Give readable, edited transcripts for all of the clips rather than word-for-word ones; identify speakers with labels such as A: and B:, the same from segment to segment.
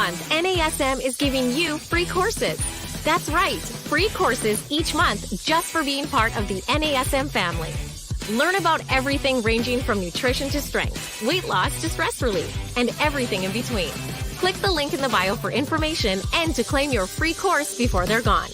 A: month, NASM is giving you free courses. That's right, free courses each month just for being part of the NASM family. Learn about everything ranging from nutrition to strength, weight loss to stress relief, and everything in between. Click the link in the bio for information and to claim your free course before they're gone.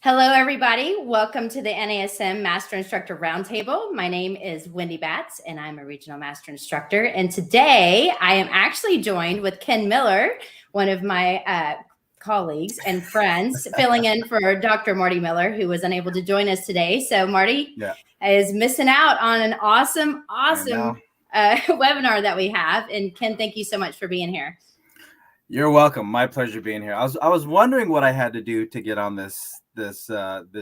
B: Hello, everybody. Welcome to the NASM Master Instructor Roundtable. My name is Wendy Batts, and I'm a Regional Master Instructor. And today, I am actually joined with Ken Miller, one of my colleagues and friends, filling in for Dr. Marty Miller, who was unable to join us today. So Marty is missing out on an awesome webinar that we have. And Ken, thank you so much for being here.
C: You're welcome. My pleasure being here. I was wondering what I had to do to get on this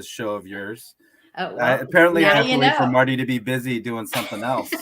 C: show of yours.
B: Oh, well,
C: apparently I have to wait for Marty to be busy doing something else.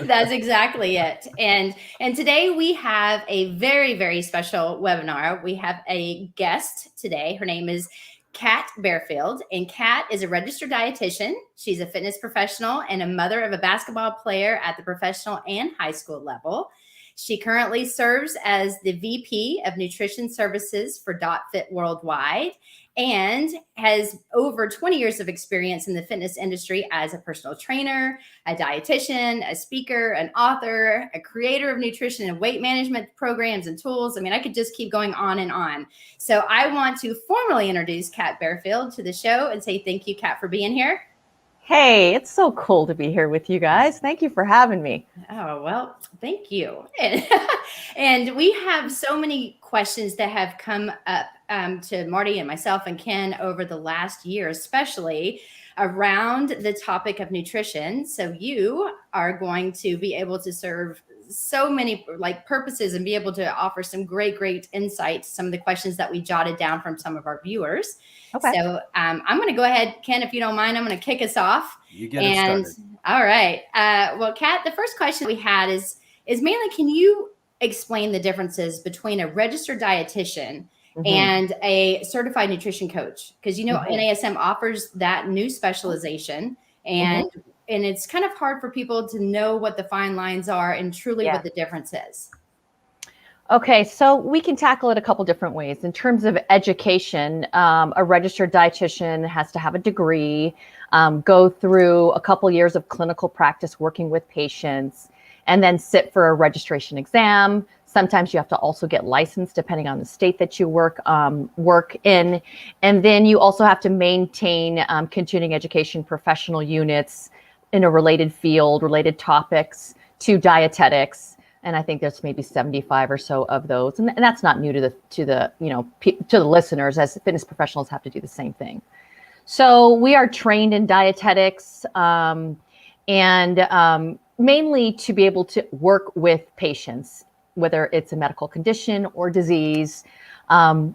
B: That's exactly it. And today we have a very, very special webinar. We have a guest today. Her name is Kat Barefield, and Kat is a registered dietitian. She's a fitness professional and a mother of a basketball player at the professional and high school level. She currently serves as the VP of Nutrition Services for DotFIT Worldwide and has over 20 years of experience in the fitness industry as a personal trainer, a dietitian, a speaker, an author, a creator of nutrition and weight management programs and tools. I mean, I could just keep going on and on. So I want to formally introduce Kat Barefield to the show and say thank you, Kat, for being here.
D: Hey, it's so cool to be here with you guys. Thank you for having me.
B: Oh, well, thank you. And we have so many questions that have come up to Marty and myself and Ken over the last year, especially around the topic of nutrition. So you are going to be able to serve so many purposes and be able to offer some great insights, some of the questions that we jotted down from some of our viewers. Okay. So I'm going to go ahead, Ken, if you don't mind, I'm going to kick us off.
C: You get it started.
B: All right. Well, Kat, the first question we had is mainly, can you explain the differences between a registered dietitian and a certified nutrition coach? Because, NASM offers that new specialization, and it's kind of hard for people to know what the fine lines are and truly what the difference is.
D: Okay, so we can tackle it a couple different ways. In terms of education, a registered dietitian has to have a degree, go through a couple years of clinical practice working with patients, and then sit for a registration exam. Sometimes you have to also get licensed depending on the state that you work in. And then you also have to maintain continuing education professional units in a related field, related topics to dietetics. And I think there's maybe 75 or so of those. And that's not new to the listeners, as fitness professionals have to do the same thing. So we are trained in dietetics and mainly to be able to work with patients, whether it's a medical condition or disease, and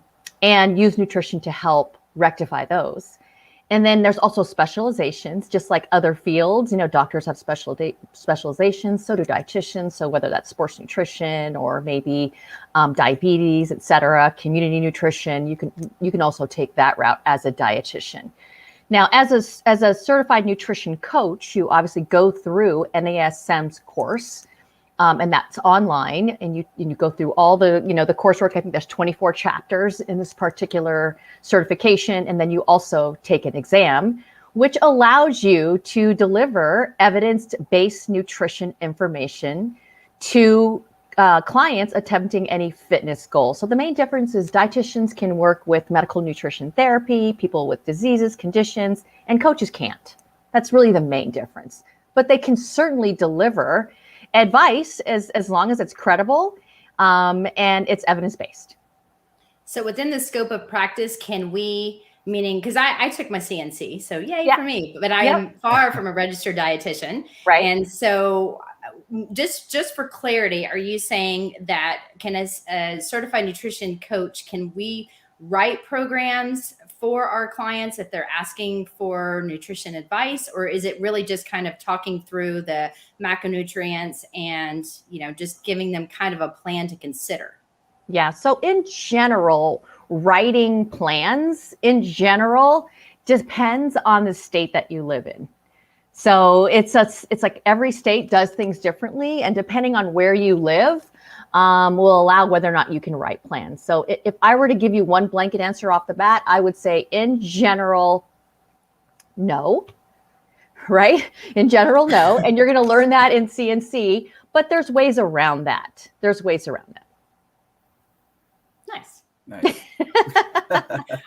D: use nutrition to help rectify those. And then there's also specializations, just like other fields. Doctors have specializations, so do dietitians. So whether that's sports nutrition or maybe diabetes, et cetera, community nutrition, you can also take that route as a dietitian. Now, as a certified nutrition coach, you obviously go through NASM's course, and that's online, and you go through all the the coursework. I think there's 24 chapters in this particular certification, and then you also take an exam, which allows you to deliver evidence-based nutrition information to clients attempting any fitness goal. So the main difference is dietitians can work with medical nutrition therapy, people with diseases, conditions, and coaches can't. That's really the main difference. But they can certainly deliver advice as long as it's credible and it's evidence-based.
B: So within the scope of practice, can we, meaning, because I took my CNC, so yay for me, but I am far from a registered dietitian.
D: Right.
B: And so just for clarity, are you saying that as a certified nutrition coach, can we write programs for our clients if they're asking for nutrition advice, or is it really just kind of talking through the macronutrients and, just giving them kind of a plan to consider?
D: Yeah. So in general, writing plans in general depends on the state that you live in. So it's like every state does things differently, and depending on where you live, will allow whether or not you can write plans. So if I were to give you one blanket answer off the bat, I would say in general, no, right? In general, no. And you're going to learn that in CNC, but there's ways around that.
B: Nice.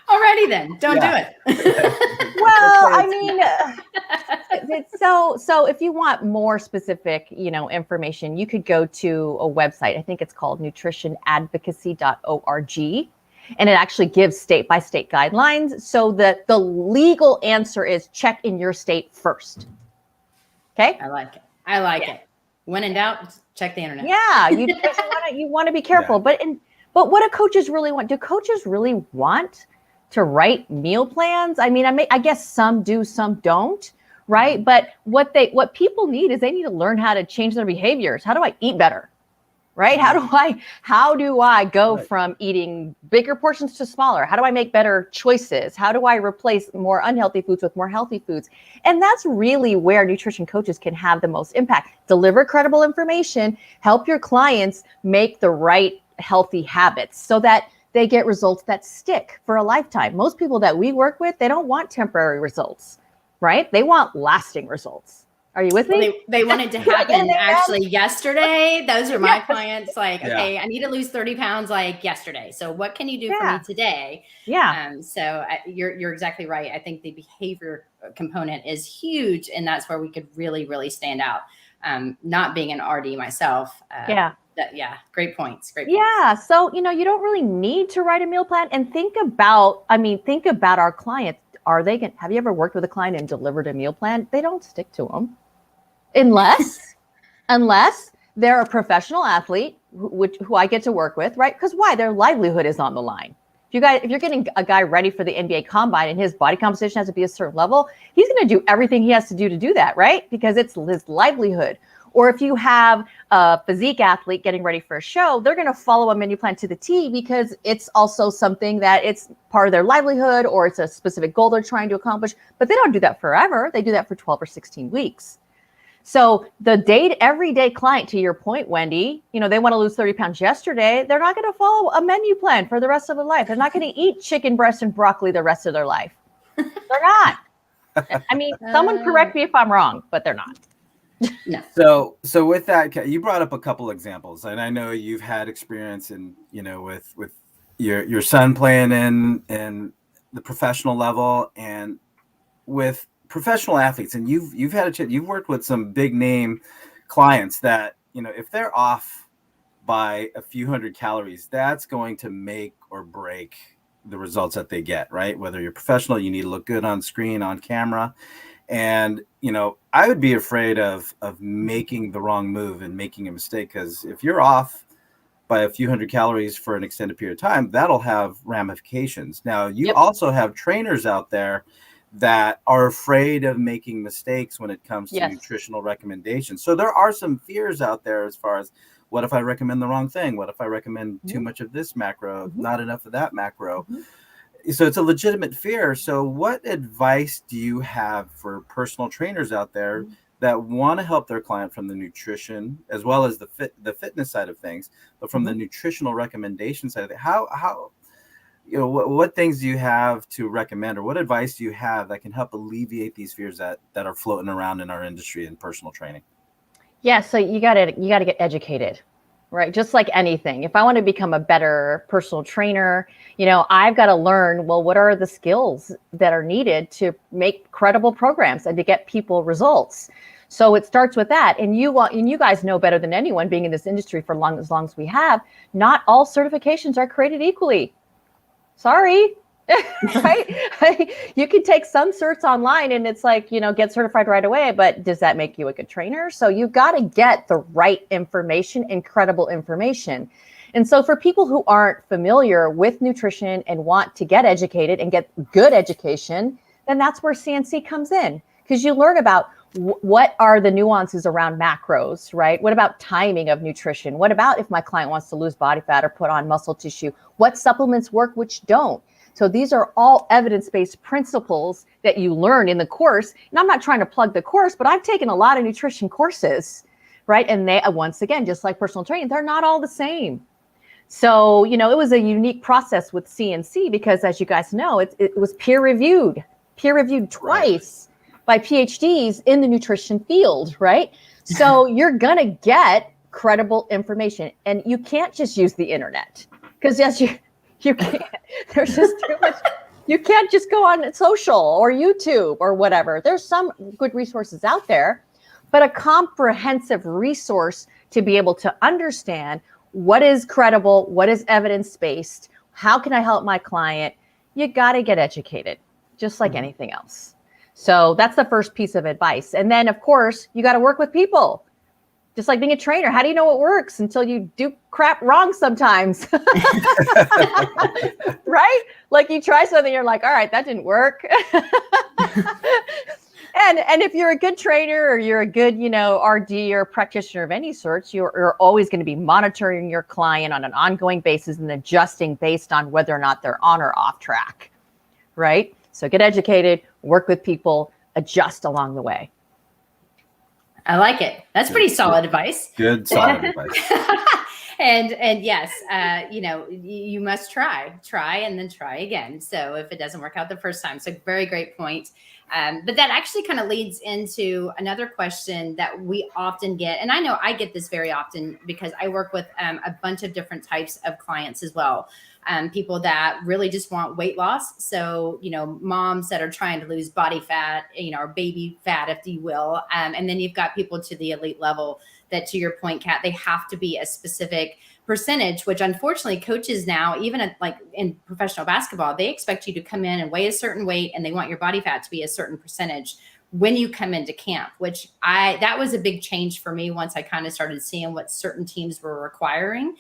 B: Alrighty then, don't do it.
D: Well, I mean, so if you want more specific, information, you could go to a website. I think it's called nutritionadvocacy.org, and it actually gives state by state guidelines, so that the legal answer is check in your state first. Okay.
B: I like it. When in doubt, check the internet.
D: Yeah, you want to be careful,
C: Yeah.
D: But what do coaches really want? Do coaches really want to write meal plans? I mean, I guess some do, some don't, right? But what people need is they need to learn how to change their behaviors. How do I eat better, right? How do I go from eating bigger portions to smaller? How do I make better choices? How do I replace more unhealthy foods with more healthy foods? And that's really where nutrition coaches can have the most impact. Deliver credible information, help your clients make the right healthy habits so that they get results that stick for a lifetime. Most people that we work with, they don't want temporary results, right? They want lasting results. Are you with me?
B: They want it to happen actually yesterday. Those are my clients. Like, okay, I need to lose 30 pounds like yesterday. So what can you do for me today?
D: Yeah.
B: So you're exactly right. I think the behavior component is huge, and that's where we could really, really stand out. Not being an RD myself. Great points.
D: Yeah. So, you don't really need to write a meal plan, and think about our clients. Have you ever worked with a client and delivered a meal plan? They don't stick to them unless they're a professional athlete who I get to work with, right? Because why? Their livelihood is on the line. If you're getting a guy ready for the NBA combine and his body composition has to be a certain level, he's going to do everything he has to do that, right? Because it's his livelihood. Or if you have a physique athlete getting ready for a show, they're going to follow a menu plan to the T, because it's also something that it's part of their livelihood, or it's a specific goal they're trying to accomplish. But they don't do that forever. They do that for 12 or 16 weeks. So the everyday client, to your point, Wendy, they want to lose 30 pounds yesterday. They're not going to follow a menu plan for the rest of their life. They're not going to eat chicken breast and broccoli the rest of their life. They're not. I mean, someone correct me if I'm wrong, but they're not.
B: No.
C: So with that, you brought up a couple examples, and I know you've had experience in, with your son playing in the professional level, and with professional athletes, and you've had you've worked with some big name clients that, if they're off by a few hundred calories, that's going to make or break the results that they get, right? Whether you're professional, you need to look good on screen, on camera. And, I would be afraid of making the wrong move and making a mistake, because if you're off by a few hundred calories for an extended period of time, that'll have ramifications. Now, you also have trainers out there that are afraid of making mistakes when it comes to nutritional recommendations. So there are some fears out there as far as, what if I recommend the wrong thing? What if I recommend too much of this macro, not enough of that macro? So it's a legitimate fear. So what advice do you have for personal trainers out there that want to help their client from the nutrition as well as the fitness side of things, but from the nutritional recommendation side of it? How what things do you have to recommend, or what advice do you have that can help alleviate these fears that are floating around in our industry in personal training? Yeah,
D: so you got to get educated. Right. Just like anything. If I want to become a better personal trainer, I've got to learn, what are the skills that are needed to make credible programs and to get people results. So it starts with that. And you guys know better than anyone, being in this industry for as long as we have, not all certifications are created equally. Sorry. Right? You can take some certs online and it's like, get certified right away, but does that make you a good trainer? So you got to get the right information and credible information. And so for people who aren't familiar with nutrition and want to get educated and get good education, then that's where CNC comes in, because you learn about What are the nuances around macros, right? What about timing of nutrition? What about if my client wants to lose body fat or put on muscle tissue? What supplements work, which don't? So these are all evidence-based principles that you learn in the course. And I'm not trying to plug the course, but I've taken a lot of nutrition courses, right? And they, once again, just like personal training, they're not all the same. So, you know, it was a unique process with CNC because, as you guys know, it was peer-reviewed twice by PhDs in the nutrition field, right? So you're going to get credible information, and you can't just use the internet because yes, you can't. There's just too much. You can't just go on social or YouTube or whatever. There's some good resources out there, but a comprehensive resource to be able to understand what is credible, what is evidence-based, how can I help my client? You got to get educated, just like anything else. So that's the first piece of advice. And then, of course, you got to work with people. Just like being a trainer, how do you know what works until you do crap wrong sometimes? Right? Like you try something, you're like, all right, that didn't work. And if you're a good trainer or you're a good, you know, RD or practitioner of any sort, you're always going to be monitoring your client on an ongoing basis and adjusting based on whether or not they're on or off track, right? So get educated, work with people, adjust along the way.
B: I like it. That's pretty solid advice.
C: Good, solid advice.
B: And yes, you know, you must try and then try again. So if it doesn't work out the first time, so very great point. But that actually kind of leads into another question that we often get. And I know I get this very often because I work with a bunch of different types of clients as well. People that really just want weight loss. So, you know, moms that are trying to lose body fat, you know, or baby fat, if you will. And then you've got people to the elite level that, to your point, Kat, they have to be a specific percentage, which unfortunately coaches now, even at, like in professional basketball, they expect you to come in and weigh a certain weight and they want your body fat to be a certain percentage when you come into camp, which that was a big change for me once I kind of started seeing what certain teams were requiring.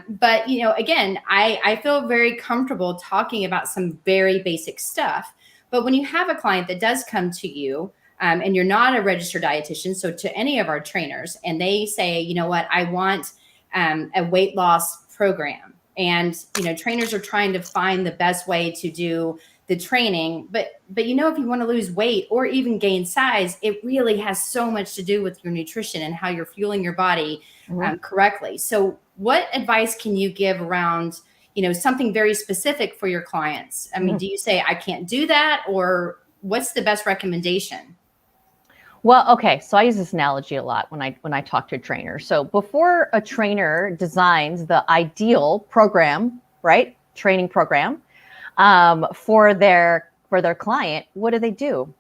B: But, you know, again, I feel very comfortable talking about some very basic stuff. But when you have a client that does come to you and you're not a registered dietitian, so to any of our trainers, and they say, you know what, I want a weight loss program. And, you know, trainers are trying to find the best way to do the training. But, you know, if you want to lose weight or even gain size, it really has so much to do with your nutrition and how you're fueling your body correctly. So what advice can you give around, you know, something very specific for your clients? I mean, do you say, I can't do that? Or what's the best recommendation?
D: Well, okay. So I use this analogy a lot when I talk to trainers. So before a trainer designs the ideal program, right? Training program for their client, what do?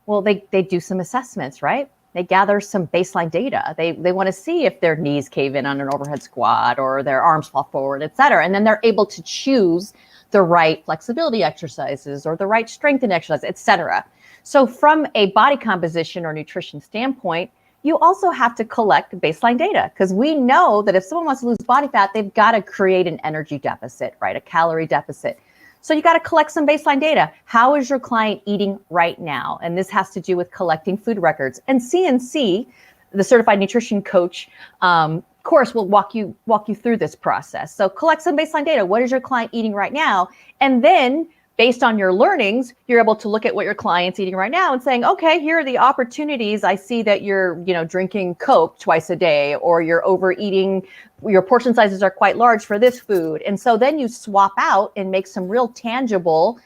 D: Well, they do some assessments, right? They gather some baseline data. They want to see if their knees cave in on an overhead squat or their arms fall forward, et cetera. And then they're able to choose the right flexibility exercises or the right strengthening exercise, et cetera. So from a body composition or nutrition standpoint, you also have to collect baseline data because we know that if someone wants to lose body fat, they've got to create an energy deficit, right? A calorie deficit. So you got to collect some baseline data. How is your client eating right now? And this has to do with collecting food records. And CNC, the Certified Nutrition Coach course, will walk you through this process. So collect some baseline data. What is your client eating right now? And then based on your learnings, you're able to look at what your client's eating right now and saying, okay, here are the opportunities. I see that you're, you know, drinking Coke twice a day, or you're overeating, your portion sizes are quite large for this food. And so then you swap out and make some real tangible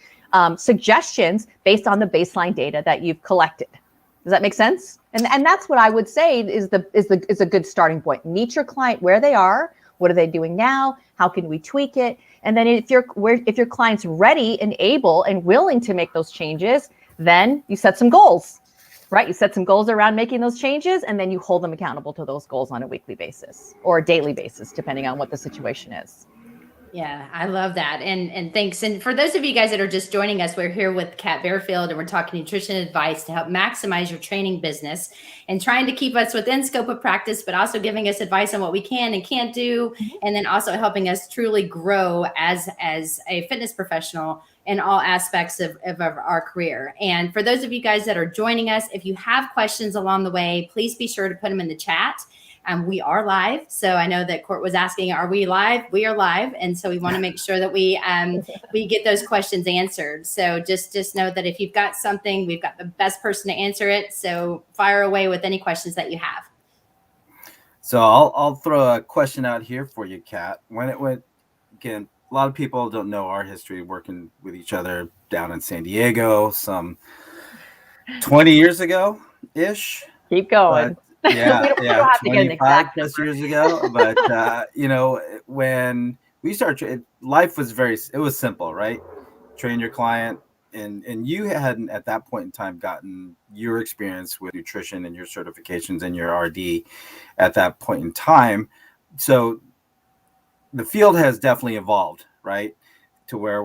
D: suggestions based on the baseline data that you've collected. Does that make sense? And that's what I would say is a good starting point. Meet your client where they are. What are they doing now? How can we tweak it? And then if your client's ready and able and willing to make those changes, then you set some goals, right? You set some goals around making those changes, and then you hold them accountable to those goals on a weekly basis or a daily basis, depending on what the situation is.
B: Yeah, I love that. And thanks. And for those of you guys that are just joining us, we're here with Kat Barefield, and we're talking nutrition advice to help maximize your training business and trying to keep us within scope of practice, but also giving us advice on what we can and can't do. And then also helping us truly grow as a fitness professional in all aspects of our career. And for those of you guys that are joining us, if you have questions along the way, please be sure to put them in the chat. We are live. So I know that Court was asking, are we live? We are live. And so we want to make sure that we get those questions answered. So just know that if you've got something, we've got the best person to answer it. So fire away with any questions that you have.
C: So I'll throw a question out here for you, Kat. When it went, again, a lot of people don't know our history working with each other down in San Diego, some 20 years ago-ish.
D: Keep going.
C: Yeah,
D: we don't have to get an
C: 25
D: exact
C: plus
D: number.
C: years ago. But, when we started, life was it was simple, right? Train your client. And you hadn't at that point in time gotten your experience with nutrition and your certifications and your RD at that point in time. So the field has definitely evolved, right? To where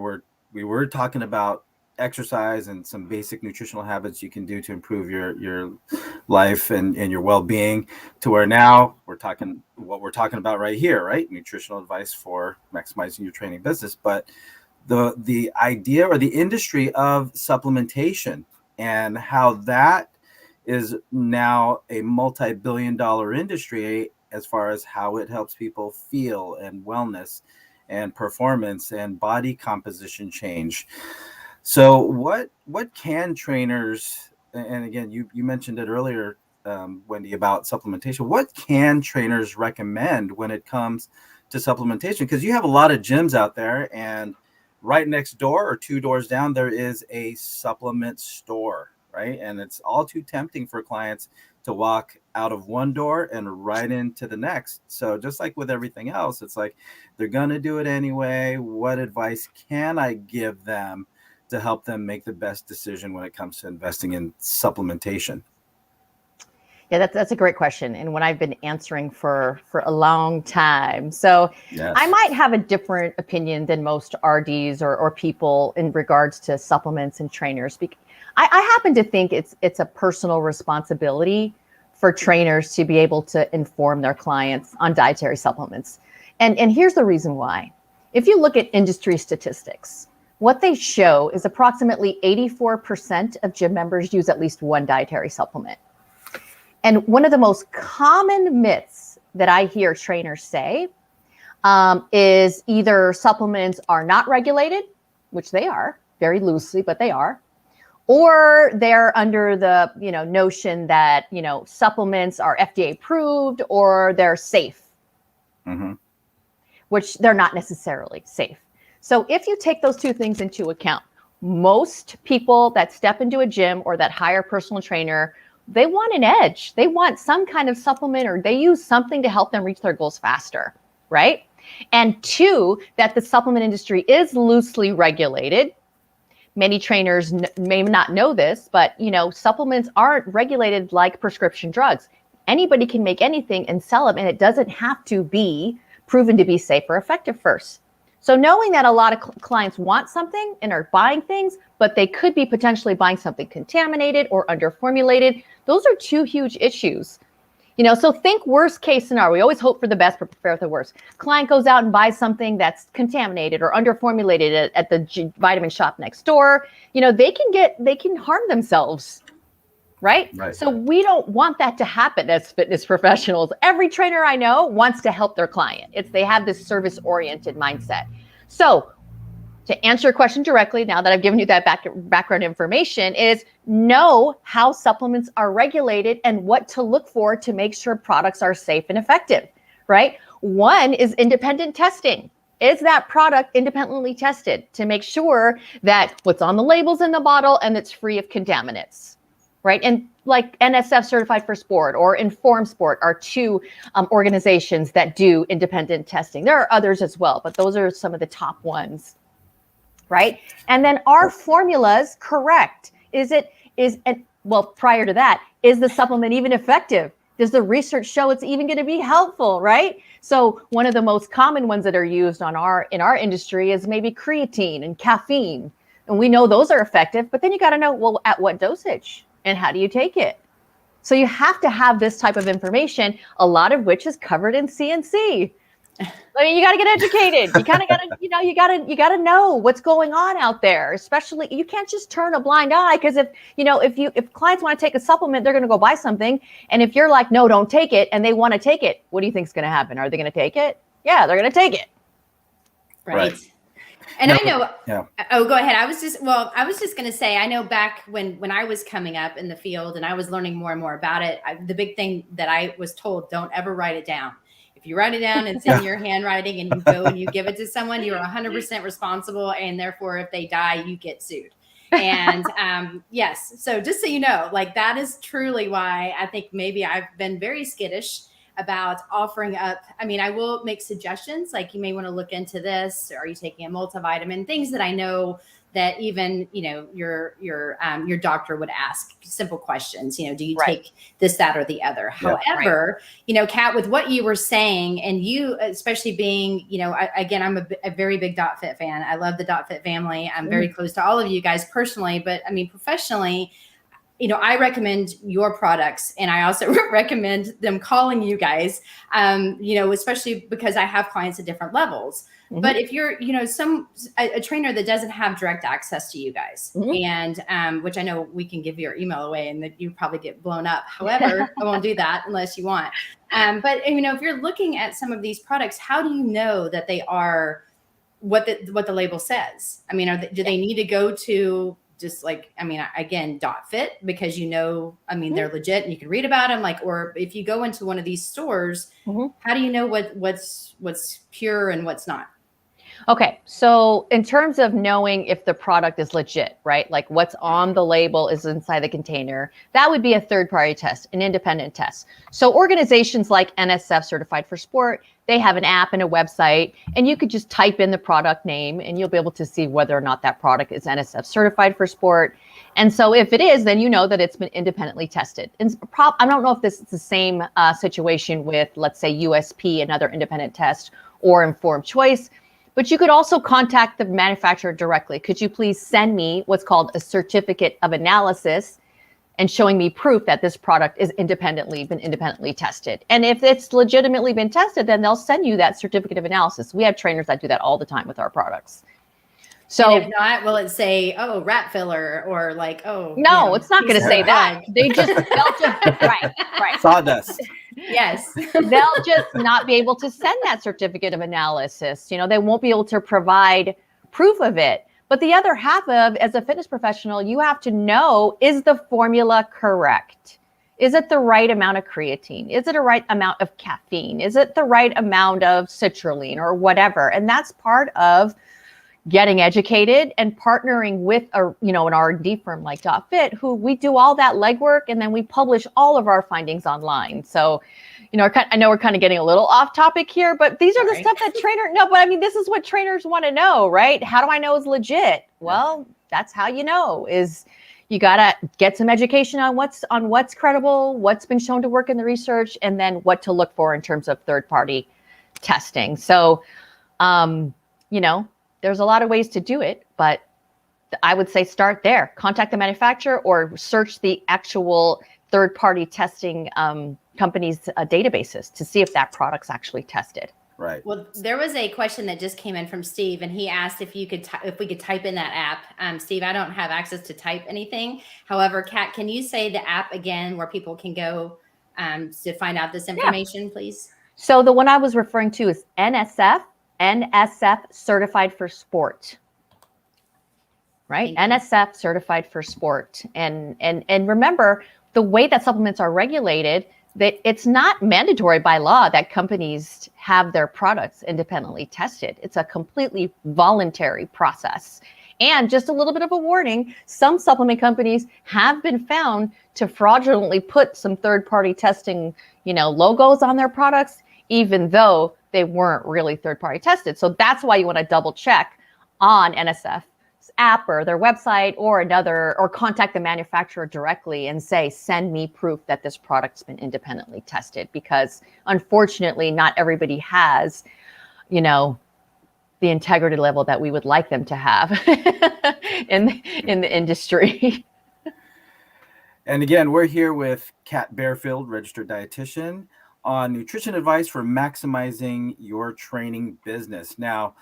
C: we were talking about exercise and some basic nutritional habits you can do to improve your life and your well-being, to where now we're talking what we're talking about right here, right? Nutritional advice for maximizing your training business. But the idea or the industry of supplementation and how that is now a multi-billion-dollar industry as far as how it helps people feel and wellness and performance and body composition change. So what can trainers, and again, you mentioned it earlier, Wendy, about supplementation, what can trainers recommend when it comes to supplementation? Because you have a lot of gyms out there, and right next door or 2 doors down, there is a supplement store, right? And it's all too tempting for clients to walk out of one door and right into the next. So just like with everything else, it's like they're going to do it anyway. What advice can I give them to help them make the best decision when it comes to investing in supplementation?
D: Yeah, that's a great question, and one I've been answering for a long time. So
C: Yes.
D: I might have a different opinion than most RDs or people in regards to supplements and trainers. I happen to think it's a personal responsibility for trainers to be able to inform their clients on dietary supplements. And here's the reason why. If you look at industry statistics, what they show is approximately 84% of gym members use at least one dietary supplement. And one of the most common myths that I hear trainers say is either supplements are not regulated, which they are, very loosely, but they are, or they're under the notion that supplements are FDA approved or they're safe, which they're not necessarily safe. So if you take those two things into account, most people that step into a gym or that hire a personal trainer, they want an edge. They want some kind of supplement, or they use something to help them reach their goals faster, right? And two, that the supplement industry is loosely regulated. Many trainers may not know this, but supplements aren't regulated like prescription drugs. Anybody can make anything and sell them, and it doesn't have to be proven to be safe or effective first. So knowing that a lot of clients want something and are buying things, but they could be potentially buying something contaminated or underformulated, those are two huge issues. So think worst case scenario. We always hope for the best, but prepare for the worst. Client goes out and buys something that's contaminated or underformulated at the vitamin shop next door. They can harm themselves, right? So we don't want that to happen as fitness professionals. Every trainer I know wants to help their client. They have this service-oriented mindset. So to answer your question directly, now that I've given you that background information, is know how supplements are regulated and what to look for to make sure products are safe and effective, right? One is independent testing. Is that product independently tested to make sure that what's on the labels in the bottle and it's free of contaminants, right? And like NSF Certified for Sport or Inform Sport are two organizations that do independent testing. There are others as well, but those are some of the top ones. Right? And then are formulas correct? Prior to that, is the supplement even effective? Does the research show it's even going to be helpful, right? So one of the most common ones that are used in our industry is maybe creatine and caffeine. And we know those are effective, but then you got to know, well, at what dosage and how do you take it? So you have to have this type of information, a lot of which is covered in CNC. I mean, you got to get educated. You kind of got to, you got to know what's going on out there. Especially, you can't just turn a blind eye, because if clients want to take a supplement, they're going to go buy something. And if you're like, no, don't take it, and they want to take it, what do you think is going to happen? Are they going to take it? Yeah, they're going to take it.
B: Right. And no, I know. Yeah. Oh, go ahead. I was just going to say, I know back when I was coming up in the field and I was learning more and more about it, the big thing that I was told, don't ever write it down. If you write it down and it's in your handwriting and you go and you give it to someone, you are 100% responsible. And therefore, if they die, you get sued. And yes. So just so you know, like, that is truly why I think maybe I've been very skittish about offering up. I mean, I will make suggestions, like, you may want to look into this. Are you taking a multivitamin? Things that I know that even, your doctor would ask simple questions, do you take this, that, or the other? Yeah. However, Kat, with what you were saying, and you, especially being, again, I'm a very big DotFIT fan. I love the DotFIT family. I'm very close to all of you guys personally, but I mean, professionally, I recommend your products, and I also recommend them calling you guys, especially because I have clients at different levels. Mm-hmm. But if you're, a trainer that doesn't have direct access to you guys, and which I know we can give your email away and that you probably get blown up. However, I won't do that unless you want. But if you're looking at some of these products, how do you know that they are what the label says? I mean, do they need to go to just like, again, DotFIT, because they're legit and you can read about them, or if you go into one of these stores, how do you know what's pure and what's not?
D: Okay. So in terms of knowing if the product is legit, right? Like what's on the label is inside the container, that would be a third-party test, an independent test. So organizations like NSF, Certified for Sport, they have an app and a website, and you could just type in the product name and you'll be able to see whether or not that product is NSF Certified for Sport. And so if it is, then you know that it's been independently tested. And I don't know if this is the same situation with, let's say, USP, another independent test, or Informed Choice. But you could also contact the manufacturer directly. Could you please send me what's called a certificate of analysis and showing me proof that this product is been independently tested? And if it's legitimately been tested, then they'll send you that certificate of analysis. We have trainers that do that all the time with our products. So
B: and if not, will it say, oh, rat filler, or like, oh,
D: no, it's not going to say that. They'll just right.
C: Sawdust.
B: Yes.
D: They'll just not be able to send that certificate of analysis. They won't be able to provide proof of it. But the other half of, as a fitness professional, you have to know, is the formula correct? Is it the right amount of creatine? Is it the right amount of caffeine? Is it the right amount of citrulline or whatever? And that's part of getting educated and partnering with an R&D firm like DotFIT, who we do all that legwork, and then we publish all of our findings online. So, I know we're kind of getting a little off topic here, but these are the stuff that this is what trainers want to know, right? How do I know it's legit? Well, that's how you know, is you got to get some education on what's credible, what's been shown to work in the research, and then what to look for in terms of third-party testing. So, there's a lot of ways to do it, but I would say start there. Contact the manufacturer or search the actual third-party testing companies' databases to see if that product's actually tested.
C: Right.
B: Well, there was a question that just came in from Steve, and he asked if we could type in that app. Steve, I don't have access to type anything. However, Kat, can you say the app again where people can go to find out this information, please?
D: So the one I was referring to is NSF Certified for Sport, right? NSF Certified for Sport. And remember, the way that supplements are regulated, that it's not mandatory by law that companies have their products independently tested. It's a completely voluntary process. And just a little bit of a warning, some supplement companies have been found to fraudulently put some third-party testing, logos on their products, even though they weren't really third-party tested. So that's why you want to double check on NSF's app or their website or contact the manufacturer directly and say, send me proof that this product's been independently tested, because unfortunately not everybody has, the integrity level that we would like them to have in the industry.
C: And again, we're here with Kat Barefield, registered dietitian. on nutrition advice for maximizing your training business. Now,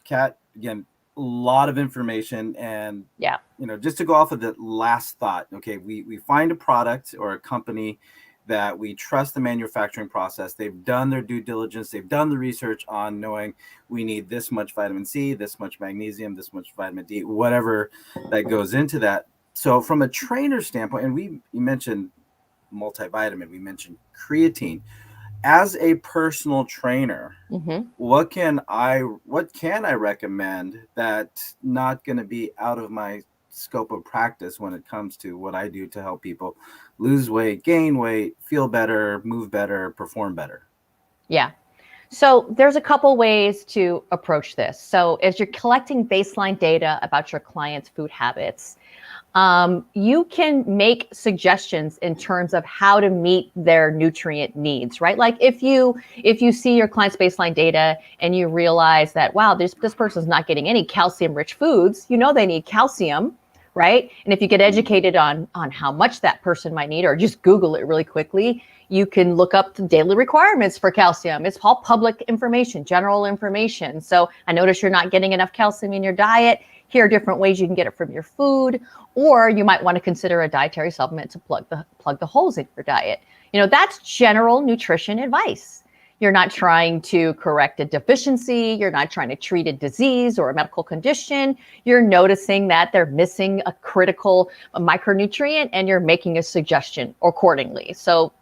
C: Kat, again, a lot of information, and
D: Yeah.
C: just to go off of the last thought, okay, we find a product or a company that we trust the manufacturing process. They've done their due diligence. They've done the research on knowing we need this much vitamin C, this much magnesium, this much vitamin D, whatever that goes into that. So from a trainer standpoint, and you mentioned multivitamin, we mentioned creatine. As a personal trainer, what can I recommend that's not going to be out of my scope of practice when it comes to what I do to help people lose weight, gain weight, feel better, move better, perform better?
D: Yeah. So there's a couple ways to approach this. So as you're collecting baseline data about your clients' food habits, you can make suggestions in terms of how to meet their nutrient needs, right? Like if you see your client's baseline data and you realize that, wow, this person's not getting any calcium-rich foods, they need calcium, right? And if you get educated on how much that person might need, or just Google it really quickly, you can look up the daily requirements for calcium. It's all public information, general information. So I notice you're not getting enough calcium in your diet. Here are different ways you can get it from your food, or you might want to consider a dietary supplement to plug the holes in your diet. That's general nutrition advice. You're not trying to correct a deficiency. You're not trying to treat a disease or a medical condition. You're noticing that they're missing a critical micronutrient, and you're making a suggestion accordingly. So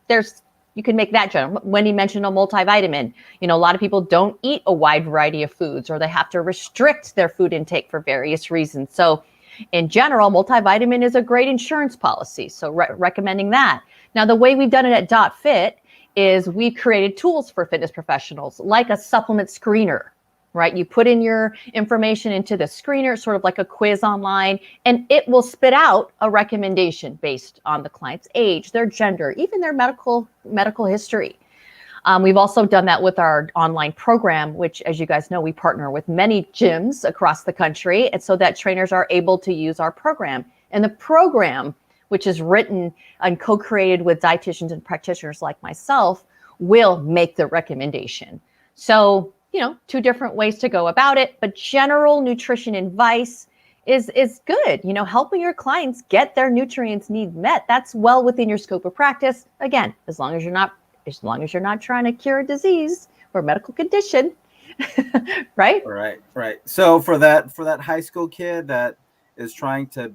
D: you can make that general. Wendy mentioned a multivitamin. A lot of people don't eat a wide variety of foods, or they have to restrict their food intake for various reasons. So in general, multivitamin is a great insurance policy. So recommending that. Now, the way we've done it at DotFIT is we created tools for fitness professionals, like a supplement screener, right? You put in your information into the screener, sort of like a quiz online, and it will spit out a recommendation based on the client's age, their gender, even their medical history. We've also done that with our online program, which, as you guys know, we partner with many gyms across the country, and so that trainers are able to use our program. And the program, which is written and co-created with dietitians and practitioners like myself, will make the recommendation. So, two different ways to go about it, but general nutrition advice is good. Helping your clients get their nutrients needs met, that's well within your scope of practice. Again, as long as you're not trying to cure a disease or medical condition, right?
C: Right. So for that high school kid that is trying to,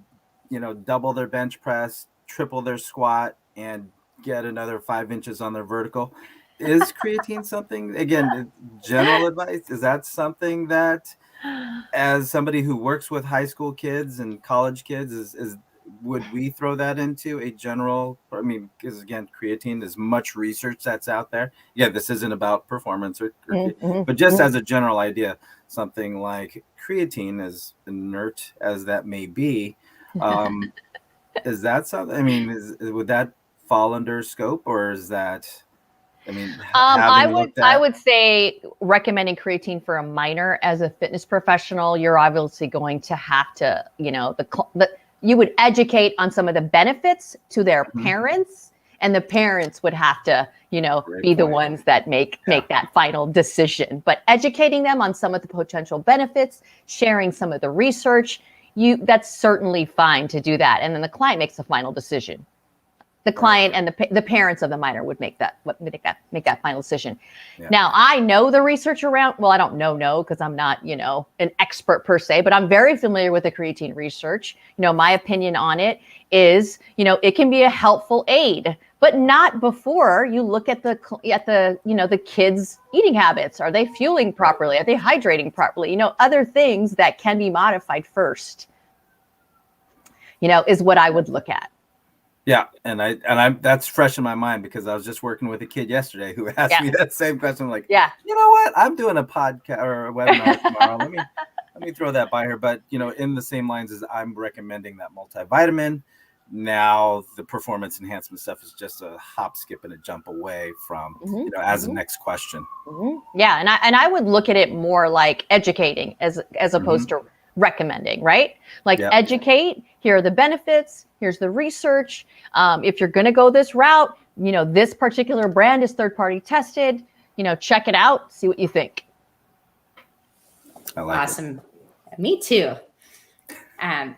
C: double their bench press, triple their squat, and get another 5 inches on their vertical, is creatine something, again, general advice? Is that something that, as somebody who works with high school kids and college kids, would we throw that into a general? I mean, because again, creatine, there's much research that's out there. Yeah, this isn't about performance, but just as a general idea, something like creatine, as inert as that may be, is that something? I mean, would that fall under scope, or is that? I mean,
D: I would say recommending creatine for a minor as a fitness professional, you're obviously going to have to, you would educate on some of the benefits to their parents, and the parents would have to, be the ones that make that final decision. But educating them on some of the potential benefits, sharing some of the research, that's certainly fine to do that. And then the client makes the final decision. The client and the parents of the minor would make that final decision. Yeah. Now, I know the research around, well, I don't know because I'm not, an expert per se, but I'm very familiar with the creatine research. My opinion on it is, it can be a helpful aid, but not before you look at the kids' eating habits. Are they fueling properly? Are they hydrating properly? Other things that can be modified first, is what I would look at.
C: Yeah, and I'm that's fresh in my mind because I was just working with a kid yesterday who asked me that same question. I'm like, you know what? I'm doing a podcast or a webinar tomorrow. Let me throw that by her. But in the same lines as I'm recommending that multivitamin, now the performance enhancement stuff is just a hop, skip, and a jump away from as a next question.
D: Yeah, and I would look at it more like educating as opposed to recommending, right? Like educate, here are the benefits, here's the research. If you're going to go this route, this particular brand is third-party tested. Check it out, see what you think.
C: I like
B: Awesome. Me too. I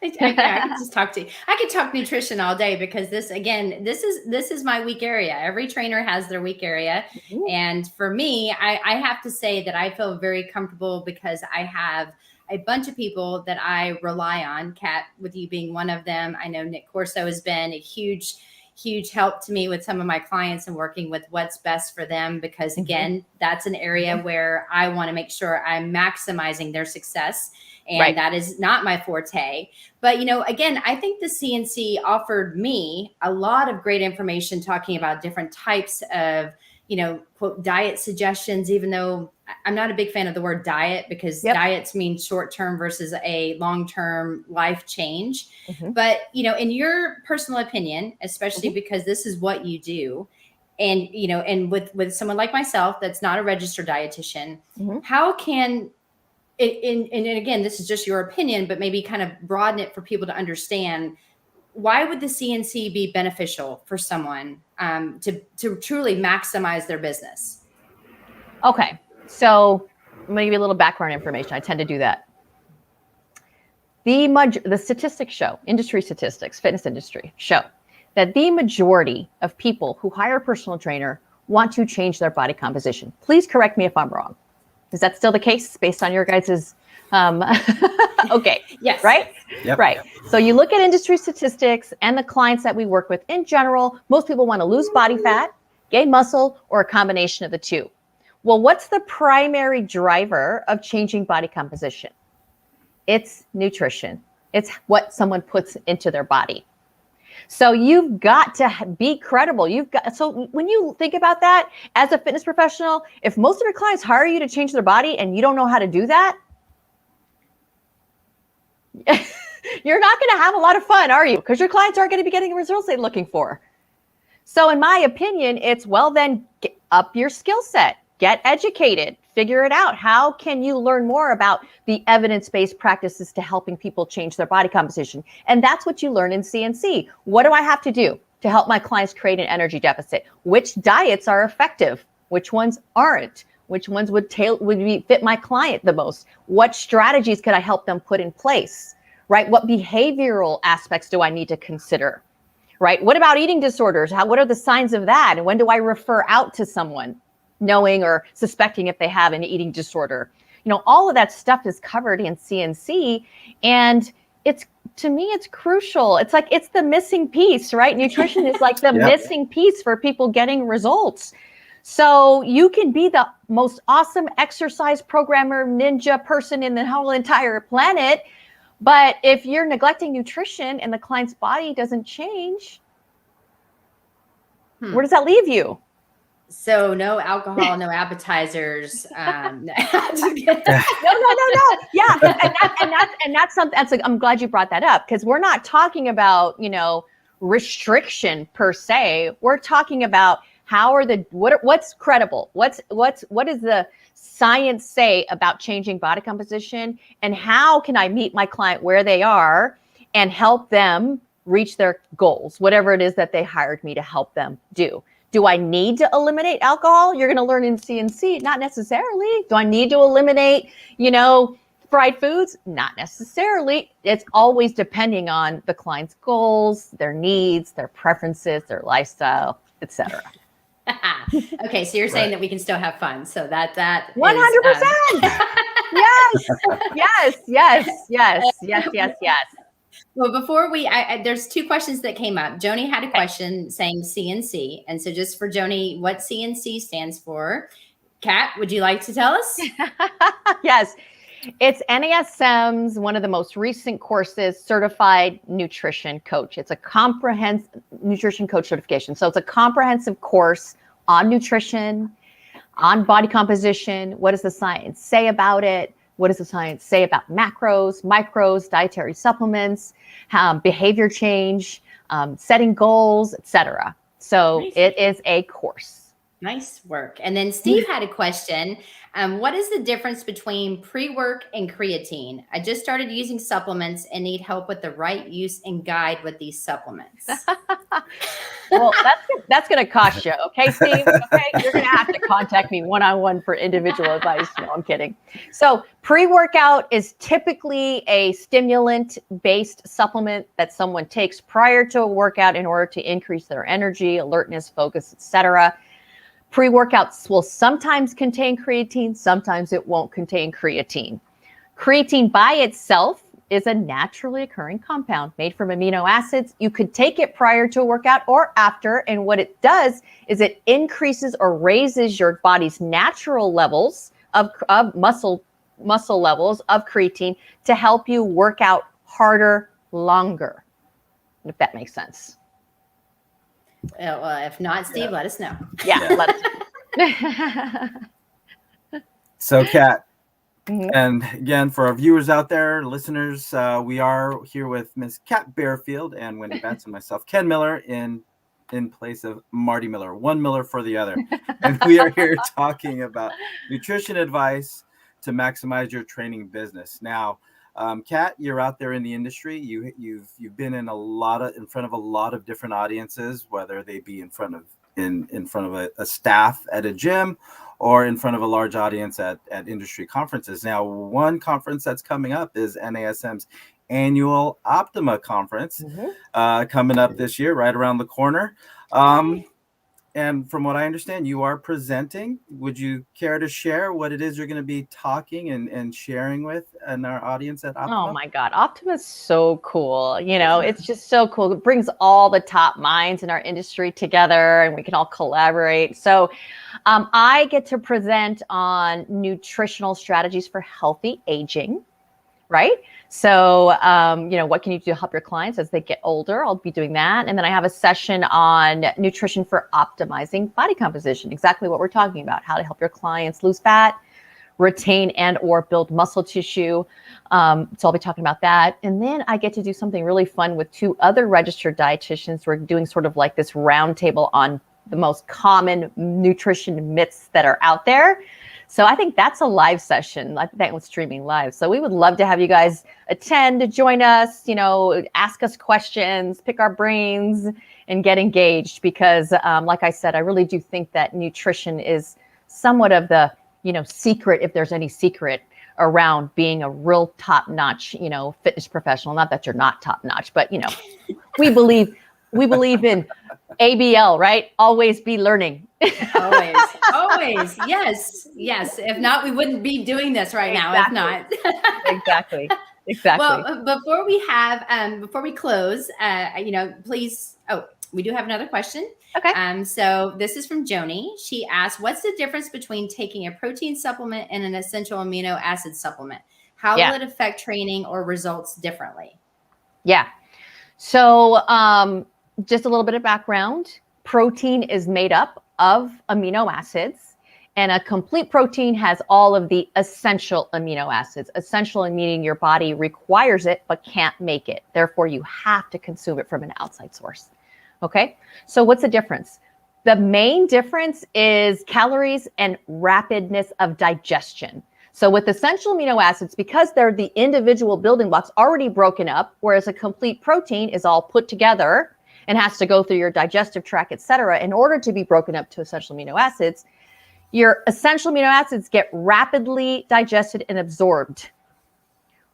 B: could just talk to you. I could talk nutrition all day, because this is my weak area. Every trainer has their weak area.
D: Mhm.
B: And for me, I have to say that I feel very comfortable because I have a bunch of people that I rely on, Kat, with you being one of them. I know Nick Corso has been a huge help to me with some of my clients and working with what's best for them, because again, that's an area where I want to make sure I'm maximizing their success. And
D: Right.
B: that is not my forte. But, again, I think the CNC offered me a lot of great information talking about different types of, quote, diet suggestions, even though I'm not a big fan of the word diet, because diets mean short-term versus a long-term life change.
D: Mhm.
B: But, in your personal opinion, especially because this is what you do, and, and with someone like myself, that's not a registered dietitian,
D: Mhm.
B: how can and again, this is just your opinion, but maybe kind of broaden it for people to understand, why would the CNC be beneficial for someone to truly maximize their business?
D: Okay, so I'm going to give you a little background information. I tend to do that. The statistics show, industry statistics, fitness industry show that the majority of people who hire a personal trainer want to change their body composition. Please correct me if I'm wrong. Is that still the case based on your guys's? Okay.
B: Yes.
D: Right?
C: Yep.
D: Right. So you look at industry statistics and the clients that we work with in general, most people want to lose body fat, gain muscle, or a combination of the two. Well, what's the primary driver of changing body composition? It's nutrition. It's what someone puts into their body. So you've got to be credible. So when you think about that as a fitness professional, if most of your clients hire you to change their body and you don't know how to do that, you're not going to have a lot of fun, are you? Because your clients aren't going to be getting the results they're looking for. So in my opinion, it's, well, then up your skill set, get educated, figure it out. How can you learn more about the evidence-based practices to helping people change their body composition? And that's what you learn in CNC. What do I have to do to help my clients create an energy deficit? Which diets are effective? Which ones aren't? Which ones would fit my client the most? What strategies could I help them put in place? Right? What behavioral aspects do I need to consider? Right? What about eating disorders? What are the signs of that? And when do I refer out to someone, knowing or suspecting if they have an eating disorder? All of that stuff is covered in CNC, and to me, it's crucial. It's like, it's the missing piece, right? Nutrition is like the missing piece for people getting results. So you can be the most awesome exercise programmer, ninja person in the whole entire planet, but if you're neglecting nutrition and the client's body doesn't change, where does that leave you?
B: So no alcohol, no appetizers. No.
D: No. Yeah, and that's something. I'm glad you brought that up, because we're not talking about restriction per se. We're talking about what's credible. What does the science say about changing body composition, and how can I meet my client where they are and help them reach their goals, whatever it is that they hired me to help them do. Do I need to eliminate alcohol? You're going to learn in CNC, not necessarily. Do I need to eliminate, fried foods? Not necessarily. It's always depending on the client's goals, their needs, their preferences, their lifestyle, etc.
B: Okay, so you're saying that we can still have fun. So that
D: 100%. Yes.
B: Well, before there's two questions that came up. Joni had a question saying CNC. And so just for Joni, what CNC stands for. Kat, would you like to tell us?
D: Yes. It's NASM's, one of the most recent courses, certified nutrition coach. It's a comprehensive nutrition coach certification. So it's a comprehensive course on nutrition, on body composition. What does the science say about it? What does the science say about macros, micros, dietary supplements, behavior change, setting goals, etc. So nice. It is a course.
B: Nice work. And then Steve had a question. What is the difference between pre-work and creatine? I just started using supplements and need help with the right use and guide with these supplements.
D: Well, that's going to cost you. Okay, Steve? Okay. You're going to have to contact me one-on-one for individual advice. No, I'm kidding. So pre-workout is typically a stimulant-based supplement that someone takes prior to a workout in order to increase their energy, alertness, focus, etc. Pre-workouts will sometimes contain creatine, sometimes it won't contain creatine. Creatine by itself is a naturally occurring compound made from amino acids. You could take it prior to a workout or after, and what it does is it increases or raises your body's natural levels of muscle levels of creatine to help you work out harder, longer, if that makes sense.
B: Well, if not, Steve, let us know.
D: Yeah. Let us know.
C: So, Kat,
D: Mhm.
C: and again, for our viewers out there, listeners, we are here with Ms. Kat Barefield and Wendy Betts and myself, Ken Miller, in place of Marty Miller, one Miller for the other. And we are here talking about nutrition advice to maximize your training business. Now, Kat, you're out there in the industry. You've been in front of a lot of different audiences, whether they be in front of a staff at a gym or in front of a large audience at industry conferences. Now, one conference that's coming up is NASM's annual Optima conference, coming up this year, right around the corner. And from what I understand, you are presenting. Would you care to share what it is you're going to be talking and sharing with our audience at Optima?
D: Oh my God, Optima is so cool. You know, it's just so cool. It brings all the top minds in our industry together and we can all collaborate. So I get to present on nutritional strategies for healthy aging, right? So, what can you do to help your clients as they get older? I'll be doing that. And then I have a session on nutrition for optimizing body composition, exactly what we're talking about, how to help your clients lose fat, retain and or build muscle tissue. So I'll be talking about that. And then I get to do something really fun with two other registered dietitians. We're doing sort of like this roundtable on the most common nutrition myths that are out there. So I think that's a live session. I think that was streaming live. So we would love to have you guys attend, join us, ask us questions, pick our brains, and get engaged. Because like I said, I really do think that nutrition is somewhat of the, secret, if there's any secret, around being a real top-notch, fitness professional. Not that you're not top-notch, but, we believe in ABL, right? Always be learning.
B: Always. Yes. If not, we wouldn't be doing this right now. If not.
D: Exactly.
B: Well, before we close, please. Oh, we do have another question.
D: Okay.
B: So this is from Joni. She asked, "What's the difference between taking a protein supplement and an essential amino acid supplement? How will it affect training or results differently?"
D: Yeah. So just a little bit of background. Protein is made up of amino acids, and a complete protein has all of the essential amino acids. Essential meaning your body requires it but can't make it. Therefore, you have to consume it from an outside source. Okay. So what's the difference? The main difference is calories and rapidness of digestion. So with essential amino acids, because they're the individual building blocks already broken up, whereas a complete protein is all put together and has to go through your digestive tract, et cetera, in order to be broken up to essential amino acids, your essential amino acids get rapidly digested and absorbed,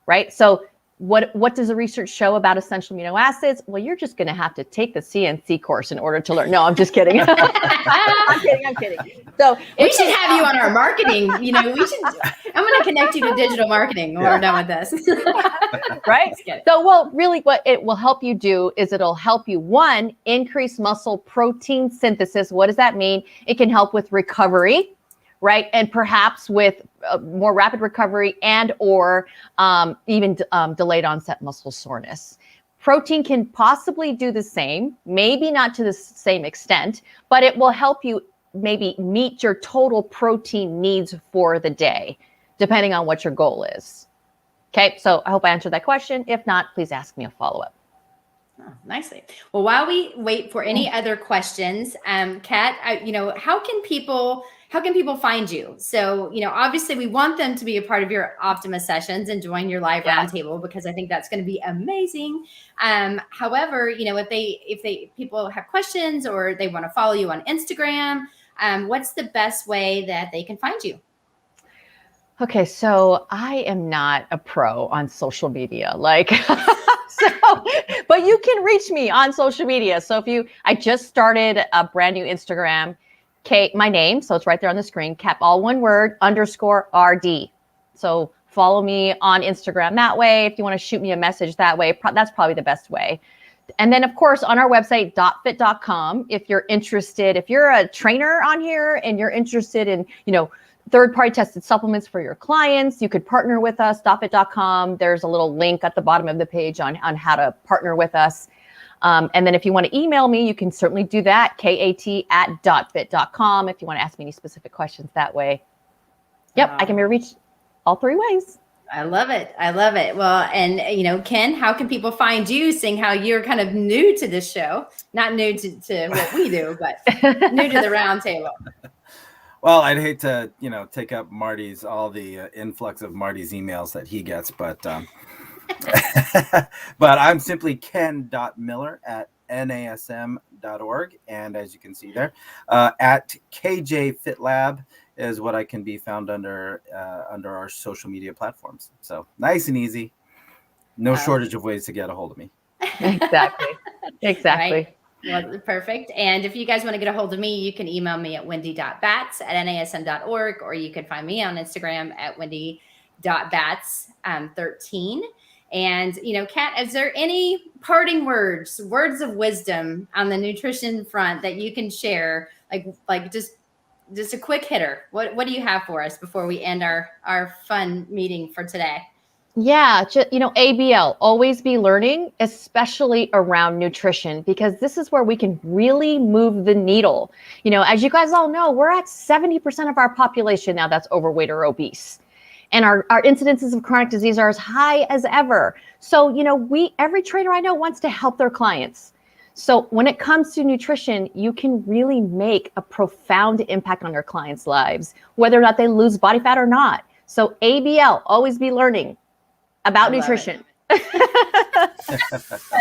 D: right? So what does the research show about essential amino acids? Well, you're just going to have to take the CNC course in order to learn. No, I'm just kidding. I'm kidding. So
B: we should have you on our marketing. I'm going to connect you to digital marketing when we're done with this.
D: Right? So, really what it will help you do is it'll help you, one, increase muscle protein synthesis. What does that mean? It can help with recovery, right? And perhaps with more rapid recovery and or even delayed onset muscle soreness. Protein can possibly do the same, maybe not to the same extent, but it will help you maybe meet your total protein needs for the day, depending on what your goal is. Okay, so I hope I answered that question. If not, please ask me a follow-up.
B: Oh, nicely. Well, while we wait for any other questions, Kat, how how can people find you? So, obviously we want them to be a part of your Optima sessions and join your live roundtable, because I think that's going to be amazing. However, if people have questions or they want to follow you on Instagram, what's the best way that they can find you?
D: Okay, so I am not a pro on social media, but you can reach me on social media. So I just started a brand new Instagram, my name, so it's right there on the screen, Kat, all one word, _RD. So follow me on Instagram that way. If you want to shoot me a message that way, that's probably the best way. And then, of course, on our website, DotFIT.com, if you're interested, if you're a trainer on here and you're interested in, third-party tested supplements for your clients, you could partner with us, DotFIT.com. There's a little link at the bottom of the page on how to partner with us. And then if you want to email me, you can certainly do that, kat@dotfit.com, if you want to ask me any specific questions that way. Yep, I can be reached all three ways.
B: I love it. I love it. Well, and Ken, how can people find you, seeing how you're kind of new to this show? Not new to what we do, but new to the roundtable.
C: Well, I'd hate to, take up all the influx of Marty's emails that he gets, but but I'm simply ken.miller@nasm.org. And as you can see there, at KJ Fit Lab is what I can be found under our social media platforms. So nice and easy. No shortage of ways to get a hold of me.
D: Exactly.
B: Right. Well, perfect. And if you guys want to get a hold of me, you can email me at wendy.bats@nasm.org, or you can find me on Instagram at wendy.bats13. And, Kat, is there any parting words of wisdom on the nutrition front that you can share? Like just a quick hitter. What do you have for us before we end our fun meeting for today?
D: Yeah, ABL, always be learning, especially around nutrition, because this is where we can really move the needle. As you guys all know, we're at 70% of our population now that's overweight or obese. And our incidences of chronic disease are as high as ever. So, every trainer I know wants to help their clients. So when it comes to nutrition, you can really make a profound impact on your clients' lives, whether or not they lose body fat or not. So ABL, always be learning about nutrition.
B: I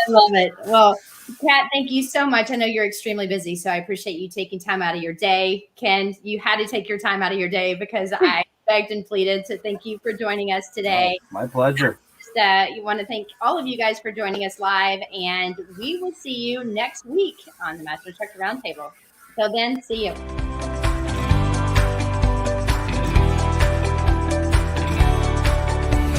B: love it. Well, Kat, thank you so much. I know you're extremely busy, so I appreciate you taking time out of your day. Ken, you had to take your time out of your day because I begged and pleaded. So thank you for joining us today.
C: Oh, my pleasure.
B: You want to thank all of you guys for joining us live, and we will see you next week on the Master Instructor Roundtable. Till then, see you.